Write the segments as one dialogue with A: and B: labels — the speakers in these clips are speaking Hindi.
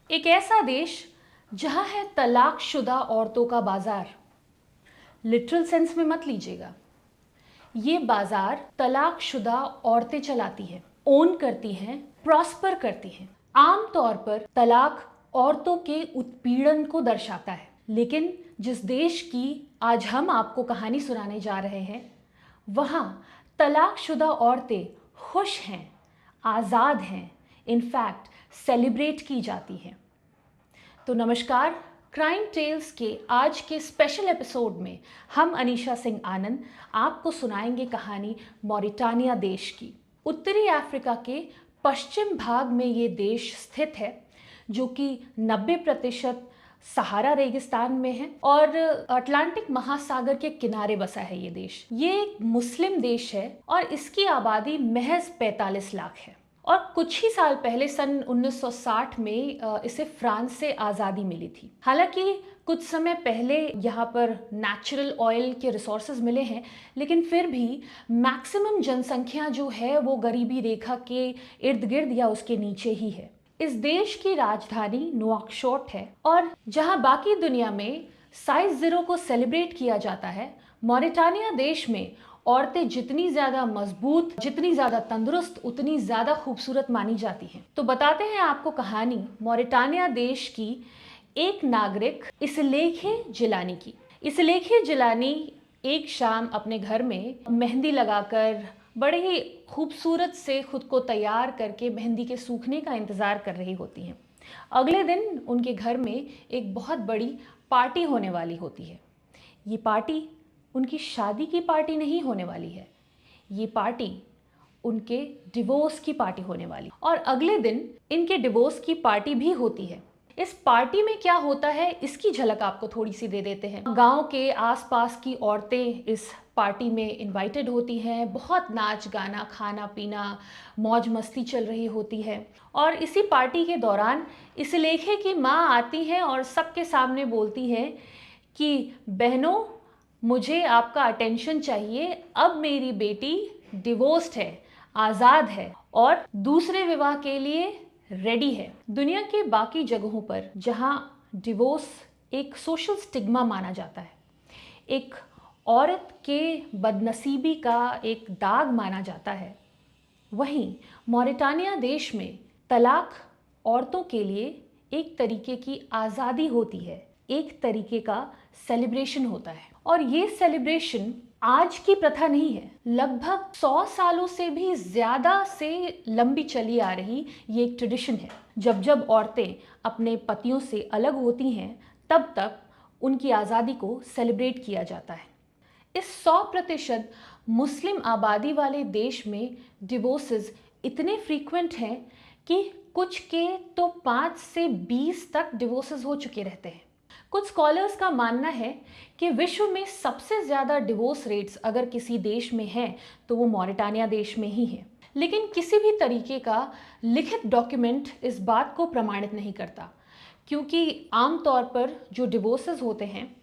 A: एक ऐसा देश जहां है तलाकशुदा औरतों का बाजार। लिटरल सेंस में मत लीजिएगा। ये बाजार तलाकशुदा औरतें चलाती हैं, ओन करती हैं, प्रॉस्पर करती हैं। आमतौर पर तलाक औरतों के उत्पीड़न को दर्शाता है, लेकिन जिस देश की आज हम आपको कहानी सुनाने जा रहे हैं, वहाँ तलाकशुदा औरतें खुश हैं, आज़ाद हैं, इनफैक्ट सेलिब्रेट की जाती हैं। तो नमस्कार, क्राइम टेल्स के आज के स्पेशल एपिसोड में हम अनीशा सिंह आनंद आपको सुनाएंगे कहानी मॉरिटानिया देश की। उत्तरी अफ्रीका के पश्चिम भाग में ये देश स्थित है, जो कि 90% सहारा रेगिस्तान में है और अटलांटिक महासागर के किनारे बसा है। ये देश एक मुस्लिम देश है और इसकी आबादी महज 45 लाख है। और कुछ ही साल पहले सन 1960 में इसे फ्रांस से आज़ादी मिली थी। हालांकि कुछ समय पहले यहाँ पर नेचुरल ऑयल के रिसोर्सेज मिले हैं, लेकिन फिर भी मैक्सिमम जनसंख्या जो है वो गरीबी रेखा के इर्द गिर्द या उसके नीचे ही है। इस देश की राजधानी नुआकशोट है और जहाँ बाकी दुनिया में साइज ज़ीरो को सेलिब्रेट किया जाता है, मॉरिटानिया देश में औरतें जितनी ज्यादा मजबूत, जितनी ज्यादा तंदुरुस्त, उतनी ज्यादा खूबसूरत मानी जाती हैं। तो बताते हैं आपको कहानी मॉरिटानिया देश की एक नागरिक इसलेखे जिलानी की। इसलेखे जिलानी एक शाम अपने घर में मेहंदी लगाकर बड़े ही खूबसूरत से खुद को तैयार करके मेहंदी के सूखने का इंतजार कर रही होती हैं। अगले दिन उनके घर में एक बहुत बड़ी पार्टी होने वाली होती है। ये पार्टी उनकी शादी की पार्टी नहीं होने वाली है, ये पार्टी उनके डिवोर्स की पार्टी होने वाली। और अगले दिन इनके डिवोर्स की पार्टी भी होती है। इस पार्टी में क्या होता है इसकी झलक आपको थोड़ी सी दे देते हैं। गांव के आसपास की औरतें इस पार्टी में इनवाइटेड होती हैं। बहुत नाच गाना, खाना पीना, मौज मस्ती चल रही होती है। और इसी पार्टी के दौरान इस लेखे की माँ आती है और सबके सामने बोलती है कि बहनों, मुझे आपका अटेंशन चाहिए। अब मेरी बेटी डिवोर्स्ड है, आज़ाद है और दूसरे विवाह के लिए रेडी है। दुनिया के बाकी जगहों पर जहां डिवोर्स एक सोशल स्टिग्मा माना जाता है, एक औरत के बदनसीबी का एक दाग माना जाता है, वहीं मॉरिटानिया देश में तलाक औरतों के लिए एक तरीके की आज़ादी होती है, एक तरीके का सेलिब्रेशन होता है। और ये सेलिब्रेशन आज की प्रथा नहीं है, लगभग 100 सालों से भी ज़्यादा से लंबी चली आ रही ये एक ट्रेडिशन है। जब जब औरतें अपने पतियों से अलग होती हैं, तब तक उनकी आज़ादी को सेलिब्रेट किया जाता है। इस 100% मुस्लिम आबादी वाले देश में डिवोर्सेस इतने फ्रीक्वेंट हैं कि कुछ के तो 5 से 20 तक डिवोर्सेस हो चुके रहते हैं। कुछ स्कॉलर्स का मानना है कि विश्व में सबसे ज़्यादा डिवोर्स रेट्स अगर किसी देश में हैं तो वो मॉरिटानिया देश में ही है। लेकिन किसी भी तरीके का लिखित डॉक्यूमेंट इस बात को प्रमाणित नहीं करता, क्योंकि आमतौर पर जो डिवोर्सेस होते हैं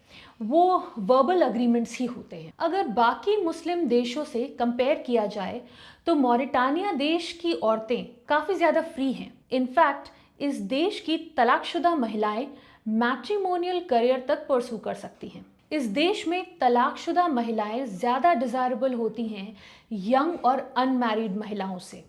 A: वो वर्बल अग्रीमेंट्स ही होते हैं। अगर बाकी मुस्लिम देशों से कंपेयर किया जाए तो मॉरिटानिया देश की औरतें काफ़ी ज़्यादा फ्री हैं। इनफैक्ट इस देश की तलाकशुदा महिलाएं मैट्रिमोनियल करियर तक परस्यू कर सकती हैं। इस देश में तलाकशुदा महिलाएं ज़्यादा डिज़ायरेबल होती हैं यंग और अनमैरिड महिलाओं से,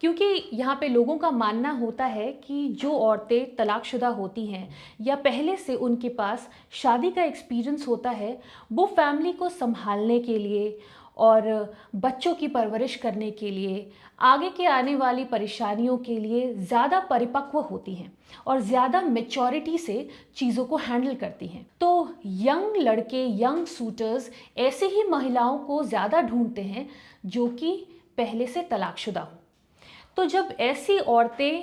A: क्योंकि यहाँ पे लोगों का मानना होता है कि जो औरतें तलाकशुदा होती हैं या पहले से उनके पास शादी का एक्सपीरियंस होता है, वो फैमिली को संभालने के लिए और बच्चों की परवरिश करने के लिए, आगे के आने वाली परेशानियों के लिए ज़्यादा परिपक्व होती हैं और ज़्यादा मैच्योरिटी से चीज़ों को हैंडल करती हैं। तो यंग लड़के, यंग सूटर्स ऐसी ही महिलाओं को ज़्यादा ढूंढते हैं जो कि पहले से तलाकशुदा हों। तो जब ऐसी औरतें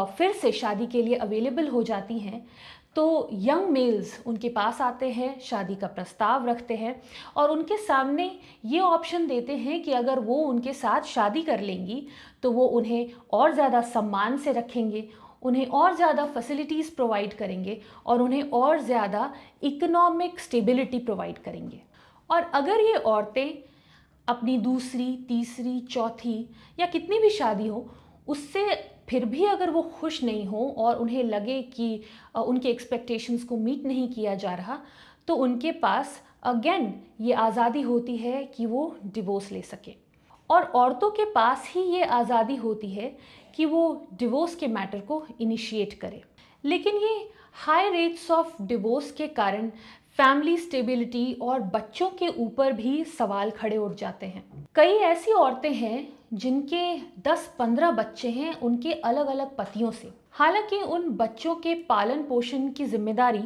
A: फिर से शादी के लिए अवेलेबल हो जाती हैं तो यंग मेल्स उनके पास आते हैं, शादी का प्रस्ताव रखते हैं और उनके सामने ये ऑप्शन देते हैं कि अगर वो उनके साथ शादी कर लेंगी तो वो उन्हें और ज़्यादा सम्मान से रखेंगे, उन्हें और ज़्यादा फैसिलिटीज़ प्रोवाइड करेंगे और उन्हें और ज़्यादा इकोनॉमिक स्टेबिलिटी प्रोवाइड करेंगे। और अगर ये औरतें अपनी दूसरी, तीसरी, चौथी या कितनी भी शादी हो उससे फिर भी अगर वो खुश नहीं हो और उन्हें लगे कि उनके एक्सपेक्टेशंस को मीट नहीं किया जा रहा, तो उनके पास अगेन ये आज़ादी होती है कि वो डिवोर्स ले सके। और औरतों के पास ही ये आज़ादी होती है कि वो डिवोर्स के मैटर को इनिशिएट करे। लेकिन ये हाई रेट्स ऑफ डिवोर्स के कारण फैमिली स्टेबिलिटी और बच्चों के ऊपर भी सवाल खड़े उठ जाते हैं। कई ऐसी औरतें हैं जिनके 10-15 बच्चे हैं उनके अलग अलग पतियों से। हालांकि उन बच्चों के पालन पोषण की जिम्मेदारी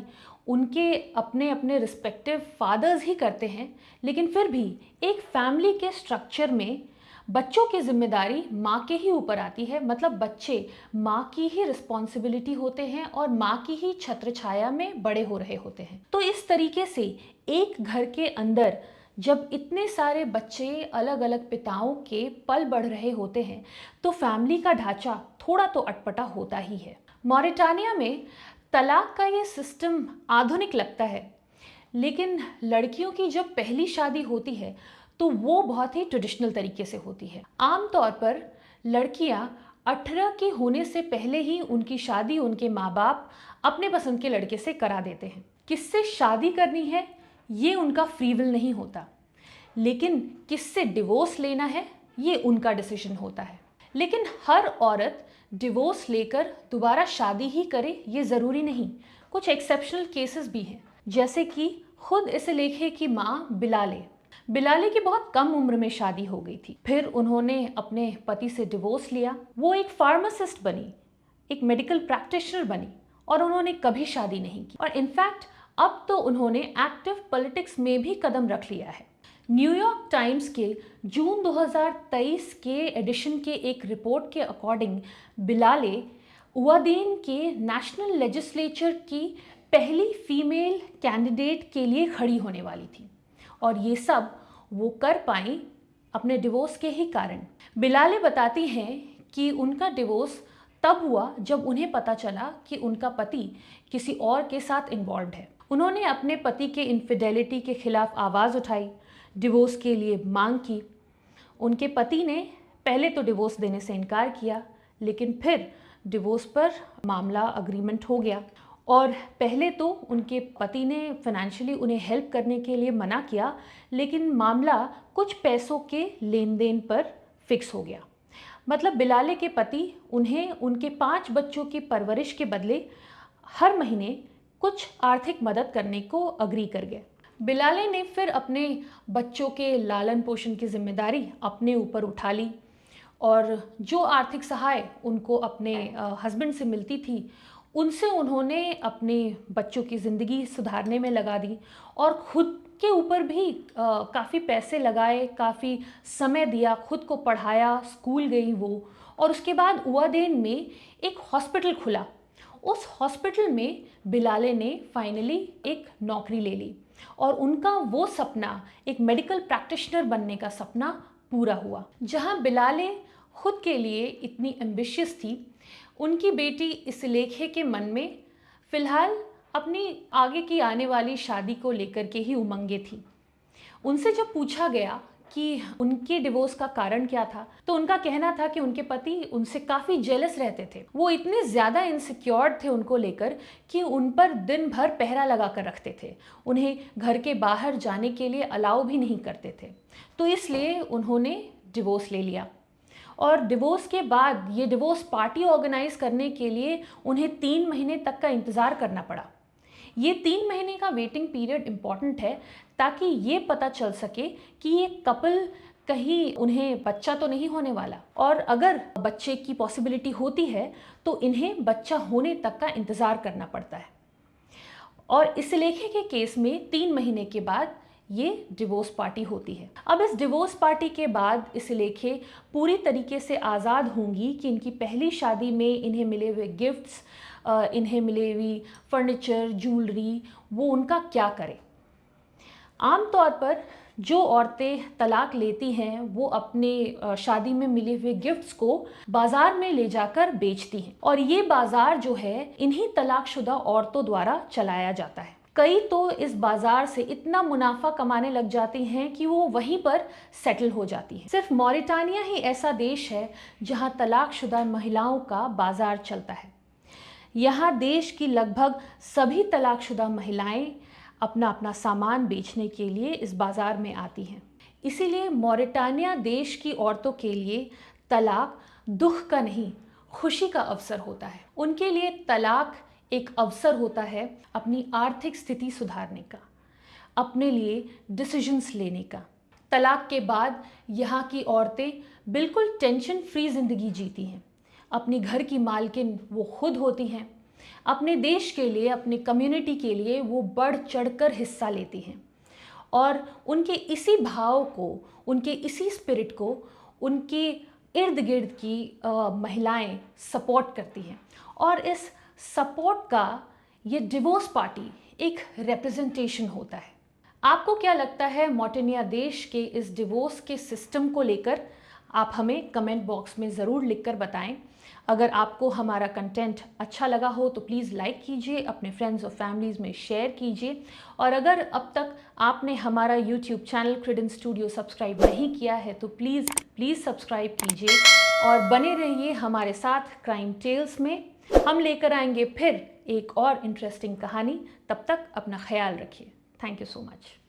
A: उनके अपने अपने रिस्पेक्टिव फादर्स ही करते हैं, लेकिन फिर भी एक फैमिली के स्ट्रक्चर में बच्चों की जिम्मेदारी माँ के ही ऊपर आती है। मतलब बच्चे माँ की ही रिस्पॉन्सिबिलिटी होते हैं और माँ की ही छत्र छाया में बड़े हो रहे होते हैं। तो इस तरीके से एक घर के अंदर जब इतने सारे बच्चे अलग अलग पिताओं के पल बढ़ रहे होते हैं, तो फैमिली का ढांचा थोड़ा तो अटपटा होता ही है। मॉरिटानिया में तलाक का ये सिस्टम आधुनिक लगता है, लेकिन लड़कियों की जब पहली शादी होती है तो वो बहुत ही ट्रेडिशनल तरीके से होती है। आमतौर पर लड़कियां 18 के होने से पहले ही उनकी शादी उनके माँ बाप अपने पसंद के लड़के से करा देते हैं। किससे शादी करनी है ये उनका फ्री विल नहीं होता, लेकिन किससे डिवोर्स लेना है ये उनका डिसीजन होता है। लेकिन हर औरत डिवोर्स लेकर दोबारा शादी ही करे ये ज़रूरी नहीं। कुछ एक्सेप्शनल केसेस भी हैं, जैसे कि खुद इस लेखे की माँ बिलाले की बहुत कम उम्र में शादी हो गई थी। फिर उन्होंने अपने पति से डिवोर्स लिया। वो एक फार्मासिस्ट बनी, एक मेडिकल प्रैक्टिशनर बनी और उन्होंने कभी शादी नहीं की। और इनफैक्ट अब तो उन्होंने एक्टिव पॉलिटिक्स में भी कदम रख लिया है। न्यूयॉर्क टाइम्स के जून 2023 के एडिशन के एक रिपोर्ट के अकॉर्डिंग बिलाले उवादेन के नेशनल लेजिस्लेचर की पहली फीमेल कैंडिडेट के लिए खड़ी होने वाली थी, और ये सब वो कर पाई अपने डिवोर्स के ही कारण। बिलाले बताती हैं कि उनका डिवोर्स तब हुआ जब उन्हें पता चला कि उनका पति किसी और के साथ इन्वॉल्व है। उन्होंने अपने पति के इनफिडेलिटी के खिलाफ आवाज़ उठाई, डिवोर्स के लिए मांग की। उनके पति ने पहले तो डिवोर्स देने से इनकार किया, लेकिन फिर डिवोर्स पर मामला अग्रीमेंट हो गया। और पहले तो उनके पति ने फाइनेंशियली उन्हें हेल्प करने के लिए मना किया, लेकिन मामला कुछ पैसों के लेन देन पर फिक्स हो गया। मतलब बिलाले के पति उन्हें उनके 5 बच्चों की परवरिश के बदले हर महीने कुछ आर्थिक मदद करने को अग्री कर गए। बिलाले ने फिर अपने बच्चों के लालन पोषण की जिम्मेदारी अपने ऊपर उठा ली, और जो आर्थिक सहाय उनको अपने हस्बैंड से मिलती थी उनसे उन्होंने अपने बच्चों की ज़िंदगी सुधारने में लगा दी, और खुद के ऊपर भी काफ़ी पैसे लगाए, काफ़ी समय दिया, खुद को पढ़ाया, स्कूल गई वो। और उसके बाद उवादेन में एक हॉस्पिटल खुला। उस हॉस्पिटल में बिलाले ने फाइनली एक नौकरी ले ली, और उनका वो सपना, एक मेडिकल प्रैक्टिशनर बनने का सपना पूरा हुआ। जहाँ बिलाले खुद के लिए इतनी एम्बिशियस थी, उनकी बेटी इस लेखे के मन में फ़िलहाल अपनी आगे की आने वाली शादी को लेकर के ही उमंगे थी। उनसे जब पूछा गया कि उनके डिवोर्स का कारण क्या था, तो उनका कहना था कि उनके पति उनसे काफ़ी जेलस रहते थे। वो इतने ज़्यादा इनसिक्योर थे उनको लेकर कि उन पर दिन भर पहरा लगा कर रखते थे, उन्हें घर के बाहर जाने के लिए अलाउ भी नहीं करते थे। तो इसलिए उन्होंने डिवोर्स ले लिया। और डिवोर्स के बाद ये डिवोर्स पार्टी ऑर्गेनाइज करने के लिए उन्हें 3 महीने तक का इंतज़ार करना पड़ा। ये 3 महीने का वेटिंग पीरियड इम्पॉर्टेंट है, ताकि ये पता चल सके कि ये कपल कहीं उन्हें बच्चा तो नहीं होने वाला, और अगर बच्चे की पॉसिबिलिटी होती है तो इन्हें बच्चा होने तक का इंतज़ार करना पड़ता है। और इस लेखे के केस में 3 महीने के बाद ये डिवोर्स पार्टी होती है। अब इस डिवोर्स पार्टी के बाद इस लेखे पूरी तरीके से आज़ाद होंगी कि इनकी पहली शादी में इन्हें मिले हुए गिफ्ट्स, इन्हें मिले हुई फर्नीचर, ज्वेलरी, वो उनका क्या करें। आमतौर पर जो औरतें तलाक लेती हैं वो अपने शादी में मिले हुए गिफ्ट्स को बाजार में ले जाकर बेचती हैं, और ये बाजार जो है इन्हीं तलाकशुदा औरतों द्वारा चलाया जाता है। कई तो इस बाजार से इतना मुनाफा कमाने लग जाती हैं कि वो वहीं पर सेटल हो जाती हैं। सिर्फ मॉरिटानिया ही ऐसा देश है जहां तलाकशुदा महिलाओं का बाजार चलता है। यहाँ देश की लगभग सभी तलाकशुदा महिलाएं अपना अपना सामान बेचने के लिए इस बाजार में आती हैं। इसीलिए मॉरिटानिया देश की औरतों के लिए तलाक दुख का नहीं, खुशी का अवसर होता है। उनके लिए तलाक एक अवसर होता है अपनी आर्थिक स्थिति सुधारने का, अपने लिए डिसीजंस लेने का। तलाक के बाद यहाँ की औरतें बिल्कुल टेंशन फ्री जिंदगी जीती हैं। अपनी घर की मालकिन वो खुद होती हैं। अपने देश के लिए, अपने कम्युनिटी के लिए वो बढ़ चढ़कर हिस्सा लेती हैं और उनके इसी भाव को, उनके इसी स्पिरिट को उनके इर्द गिर्द की महिलाएं सपोर्ट करती हैं। और इस सपोर्ट का ये डिवोर्स पार्टी एक रिप्रेजेंटेशन होता है। आपको क्या लगता है मॉरिटानिया देश के इस डिवोर्स के सिस्टम को लेकर? आप हमें कमेंट बॉक्स में ज़रूर लिखकर बताएं। अगर आपको हमारा कंटेंट अच्छा लगा हो तो प्लीज़ लाइक कीजिए, अपने फ्रेंड्स और फैमिलीज़ में शेयर कीजिए। और अगर अब तक आपने हमारा YouTube channel Credence studio subscribe नहीं किया है तो प्लीज़ सब्सक्राइब कीजिए और बने रहिए हमारे साथ क्राइम टेल्स में। हम लेकर आएंगे फिर एक और इंटरेस्टिंग कहानी। तब तक अपना ख्याल रखिए। Thank you so much.